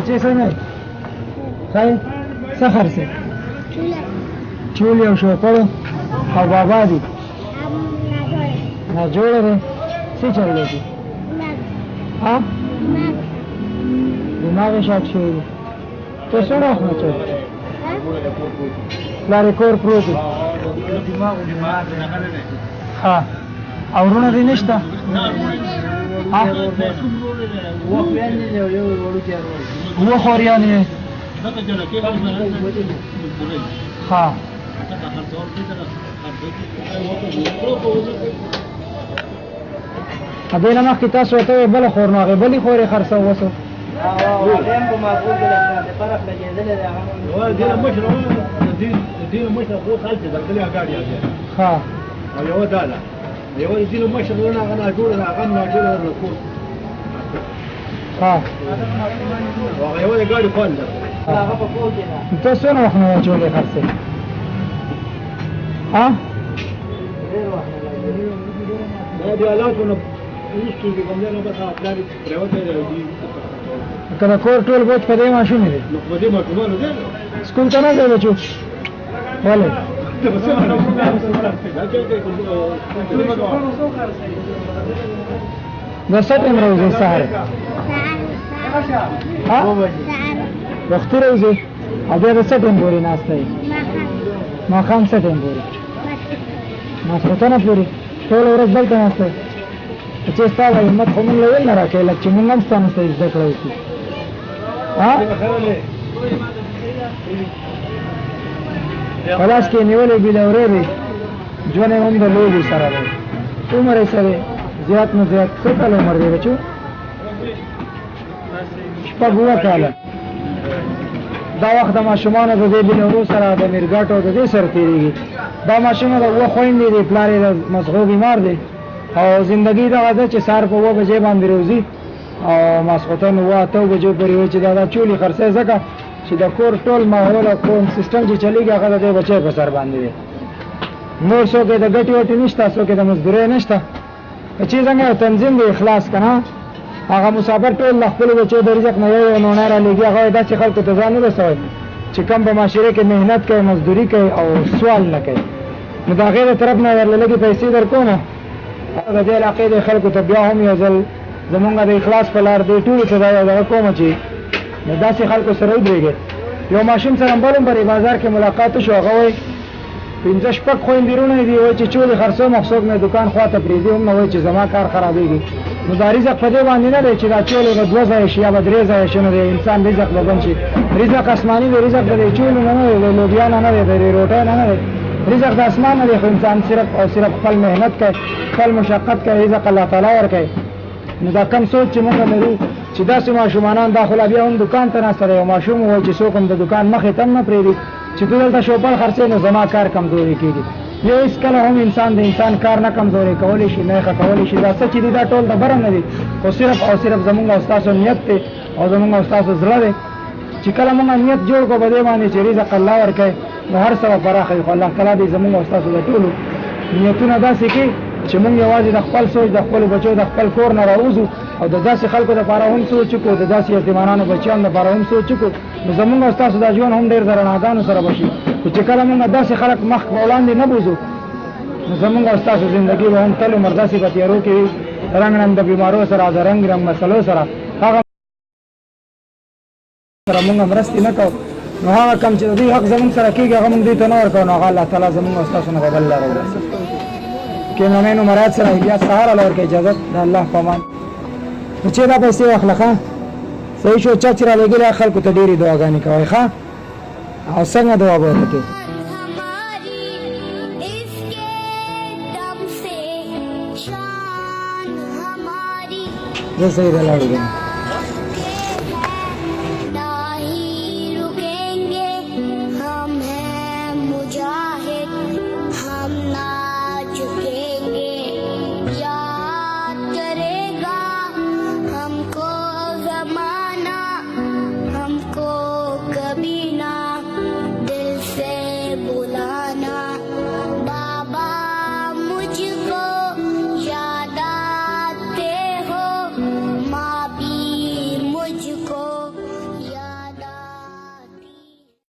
خرچې څنګه ښایي څه خرڅې چول یو شوپړ او بابا دي ناجوړه دی څه چل دی ها دماغ یې شاټ شوی دی ته څومره وخت نه چل پلار یې کور پروت دی ها او وروڼه دې نشته اووه خوریان یې ها دې نه مخکې تاسو ورته وایي بله خور نو هغې بلې خور یې خرڅه وسو ها او یوه دا ده یوه د ځینو مشر ورونه هغه ناجوړه ده هغه هم ناجوړه ده کور ها او هغه یوه د ګاډي خوند ده ته څومره وخت نه واچولې خرڅې ها دا د حالاتو نه وروستو کې بندیان بس هغه پلار یې پرېوتی دی که د کور ټول بوج په دې ماشومې دی نو په دې ماشومانو دی سکول ته نه ځئ بچو ولې د څه ټایم راوځئ سهار وختي راوځئ او بیا د څه ټایم پورې ناسته یې ماښام څه ټایم پورې ماسخوتنه پورې ټوله ورځ دلته ناسته یې چې ستا به همت خو مونږ له ویل نه راکوې لږ چې مونږ هم ستا نه صحیح زده کړه وکړو په لاس کې یې نیولې بېلورې دی ژوند یې هم د لوبې سره دی عمر یې څه دی زیات نه زیات څه کاله عمر دی بچو شپږ اووه کاله دا وخت د ماشومانو د دې بېلورو سره د میرګاټو د دې سره تېرېږي دا ماشومه د اووه خویندې دی پلار یې د مزغو بیمار دی او زندګي دغه ده چې سهار په اووه بجې باندې روځي او ماسخوتن اووه اته بجو پورې وایي چې دا چولې خرڅی ځکه چې د کور ټول ماحول او کوم سیسټم چې چلېږي هغه د دې بچی په سر باندې دی نور څوک یې د ګټې وټې نشته څوک یې د مزدورۍ نشته چې څنګه یو تنظیم دی اخلاص که نه هغه مسافر ټول د خپلو بچو د رزق نه یو نونی رالېږي هغه یې داسې خلکو ته ځان نه رسوئ چې کم په معاشره کې محنت کوي مزدوري کوي او سوال نه کوي نو د هغې د طرف نه درله لږې پیسې در کومه د دې علاقې د خلکو ته بیا هم یو ځل زمونږ د اخلاص په لار دی ټولو ته دا یو دغه کومه چې نو داسې خلکو سره ودرېږئ یو ماشوم سره بل هم په بازار کې ملاقات وشو هغه وایي پنځه شپږ خویندې وروڼه دي وایي چې چولې خرڅوم څوک مې دوکان خواته پرېږدي هم نه وایي چې زما کار خرابېږي نو دا رزق په دې باندې نه دی چې دا چولې به دوه ځایه شي یا به درې ځایه شي نو د انسان رزق به بند شي رزق آسماني دی رزق د دې چولو نه نه دی د لوبیا نه نه دی د دې روټۍ نه نه دی رزق د اسمان نه دی خو انسان صرف او صرف خپل محنت کوي خپل مشقت کوي رزق الله تعالی ورکوي نو دا کم سوچ چې موږ لرو چې داسې ماشومانان دا خو لا بیا هم دوکان ته ناسته دی یو ماشوم ووایي چې څوک هم د دوکان مخې ته هم نه پرېږدي چې تو دلته شوپړ خرڅې نو زما کار کمزوري کېږي یو هېڅکله هم انسان د انسان کار نه کمزوري کولی شي نه یې ښه کولی شي دا څه چې دي دا ټول د بره نه دي خو صرف او صرف زمونږ او ستاسو نیت دی او زمونږ او ستاسو زړه دی چې کله مونږ نیت جوړ کړو په دې باندې چې رزق الله ورکوي نو هر څه به پراخه وي خو الله تعالی دې زمونږ او ستاسو د ټولو نیتونه داسې کړي چې مونږ یوازې د خپل سوچ د خپلو بچو د خپل کور نه راوځو او د داسې خلکو دپاره هم سوچ وکړو د داسې یتیمانانو بچیانو دپاره هم سوچ وکړو نو زمونږ او ستاسو دا ژوند هم ډېر د رڼاګانو سره به شي خو چې کله مونږ داسې خلک مخ په وړاندې نه بوځو نو زمونږ او ستاسو زندګي به هم تل عمر داسې په تیارو کې وي رنګ رنګ د بیمارو سره د رنګ رنګ مسلو سره هغه سره مونږ مرستې نه کوو نو هغه کم چې د دوی حق زمونږ سره کېږي هغه مونږ دوی ته نه ورکوو نو هغه الله تعالی زمونږ او ستاسو نه به بل لاره ورسوي کیمرامین مراد سره الیاس سهار الله ورکوي اجازت د الله په امان نو چې دا پیسې واخله ښه صحیح شو چا چې رالېږلي خلکو ته ډېرې دعاګانې کوئ ښه او څنګه دعا به ورته کوي زه صحیح رالاړو